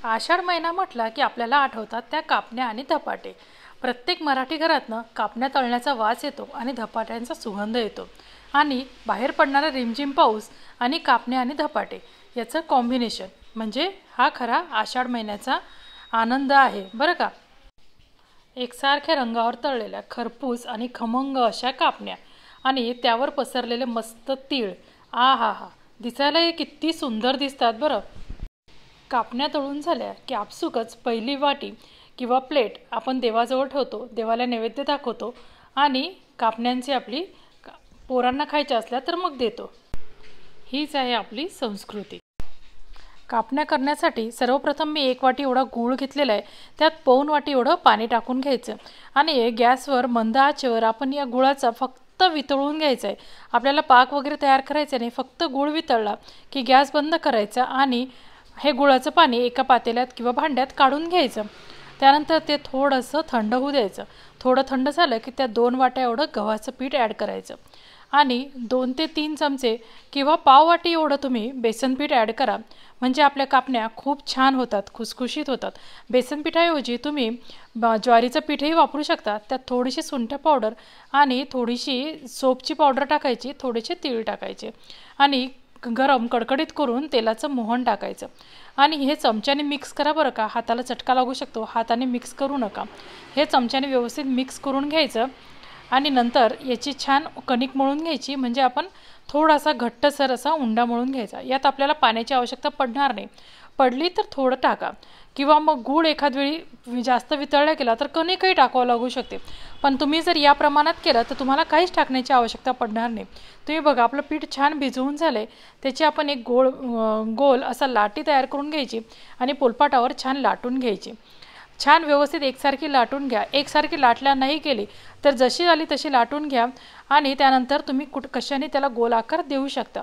आषाढ महिना म्हटला की आपल्याला आठवतात त्या कापण्या आणि धपाटे। प्रत्येक मराठी घरातनं कापण्या तळण्याचा वास येतो आणि धपाट्यांचा सुगंध येतो आणि बाहेर पडणारा रिमझिम पाऊस आणि कापण्या आणि धपाटे याचं कॉम्बिनेशन म्हणजे हा खरा आषाढ महिन्याचा आनंद आहे बरं का। एकसारख्या रंगावर तळलेल्या खरपूस आणि खमंग अशा कापण्या आणि त्यावर पसरलेले मस्त तीळ, आहा हा, दिसायला हे किती सुंदर दिसतात बरं। कापण्या तळून झाल्या की आपसुकच पहिली वाटी किंवा प्लेट आपण देवाजवळ ठेवतो, देवाला नैवेद्य दाखवतो आणि कापण्यांची आपली पोरांना खायच्या असल्या तर मग देतो। हीच आहे आपली संस्कृती। कापण्या करण्यासाठी सर्वप्रथम मी 1 वाटी एवढा गूळ घेतलेला आहे, त्यात पाऊण वाटी एवढं पाणी टाकून घ्यायचं आणि गॅसवर मंद आचेवर आपण या गुळाचा फक्त वितळून घ्यायचा आहे। आपल्याला पाक वगैरे तयार करायचा नाही, फक्त गूळ वितळला की गॅस बंद करायचा आणि हे गुळाचं पाणी एका पातेल्यात किंवा भांड्यात काढून घ्यायचं। त्यानंतर ते थोडंसं थंड होऊ द्यायचं। थोडं थंड झालं की त्या 2 वाट्या एवढं गव्हाचं पीठ ॲड करायचं आणि 2 ते 3 चमचे किंवा पाव वाटी एवढं तुम्ही बेसन पीठ ॲड करा, म्हणजे आपल्या कापण्या खूप छान होतात, खुसखुशीत होतात। बेसन पिठाऐवजी तुम्ही ज्वारीचं पीठही वापरू शकता। त्यात थोडीशी सुंठ पावडर आणि थोडीशी सोपची पावडर टाकायची, थोडेसे तीळ टाकायचे आणि गरम कडकडीत करून तेलाचं मोहन टाकायचं आणि हे चमच्याने मिक्स करा बरं का। हाताला चटका लागू शकतो, हाताने मिक्स करू नका। हे चमच्याने व्यवस्थित मिक्स करून घ्यायचं आणि नंतर याची छान कणिक मळून घ्यायची, म्हणजे आपण थोडासा घट्टसर असा उंडा मळून घ्यायचा। यात आपल्याला पाण्याची आवश्यकता पडणार नाही, पडली तर थोडं टाका किंवा मग गूळ एखाद वेळी जास्त वितळला गेला तर कणिकही टाकावं लागू शकते, पण तुम्ही जर या प्रमाणात केलं तर तुम्हाला काहीच टाकण्याची आवश्यकता पडणार नाही। तुम्ही बघा आपलं पीठ छान भिजवून झाले, त्याची आपण एक गोल असा लाटी तयार करून घ्यायची आणि पोलपाटावर छान लाटून घ्यायची। छान व्यवस्थित एकसारखी लाटून घ्या। एकसारखी लाटल्या नाही गेली तर जशी आली तशी लाटून घ्या आणि त्यानंतर तुम्ही कशाने त्याला गोल आकार देऊ शकता।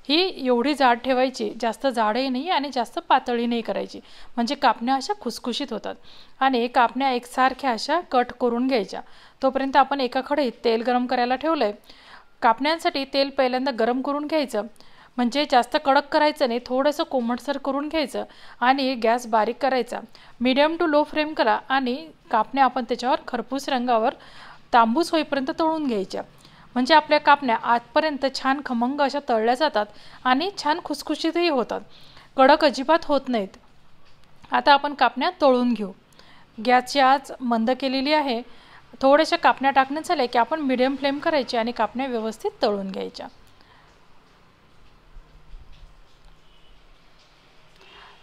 ही एवढी जाड ठेवायची, जास्त जाडही नाही आणि जास्त पातळी नाही करायची, म्हणजे कापण्या अशा खुसखुशीत होतात। आणि कापण्या एकसारख्या अशा कट करून घ्यायच्या। तोपर्यंत आपण एका कढईत तेल गरम करायला ठेवलं आहे। कापण्यांसाठी तेल पहिल्यांदा गरम करून घ्यायचं, म्हणजे जास्त कडक करायचं नाही, थोडंसं कोमटसर करून घ्यायचं आणि गॅस बारीक करायचा। मीडियम टू लो फ्लेम करा आणि कापण्या आपण त्याच्यावर खरपूस रंगावर तांबूस होईपर्यंत तळून घ्यायच्या, म्हणजे आपल्या कापण्या आतपर्यंत छान खमंग अशा तळल्या जातात आणि छान खुसखुशीतही होतात, कडक अजिबात होत नाहीत। आता आपण कापण्या तळून घेऊ। गॅसची आच मंद केलेली आहे। थोड्याशा कापण्या टाकण्यात झाल्या की आपण मीडियम फ्लेम करायची आणि कापण्या व्यवस्थित तळून घ्यायच्या।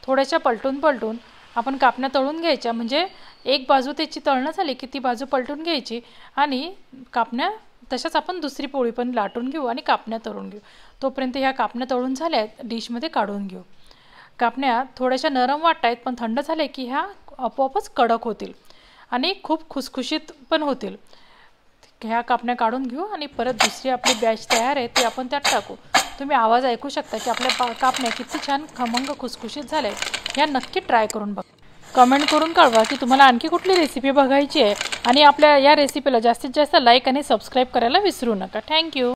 थोड्याशा पलटून आपण कापण्या तळून घ्यायच्या, म्हणजे एक बाजू त्याची तळणं झाली की ती बाजू पलटून घ्यायची आणि कापण्या तशाच आपण दुसरी पोळी पण लाटून घेऊ आणि कापण्या तळून घेऊ। तोपर्यंत ह्या कापण्या तळून झाल्या, डिशमध्ये काढून घेऊ। कापण्या थोड्याशा नरम वाटतायत, पण थंड झाले की ह्या आपोआपच कडक होतील आणि खूप खुसखुशीत पण होतील। ह्या कापण्या काढून घेऊ आणि परत दुसरी आपली बॅच तयार आहे ती आपण त्यात टाकू। तुम्ही आवाज ऐकू शकता की आपल्या कापण्या किती छान खमंग खुसखुशीत झाल्या। ह्या नक्की ट्राय करून बघा। कमेंट करून कळवा की तुम्हाला आणखी कुठली रेसिपी बघायची आहे आणि आपल्या या रेसिपीला जास्तीत जास्त लाईक आणि सबस्क्राईब करायला विसरू नका। थँक्यू।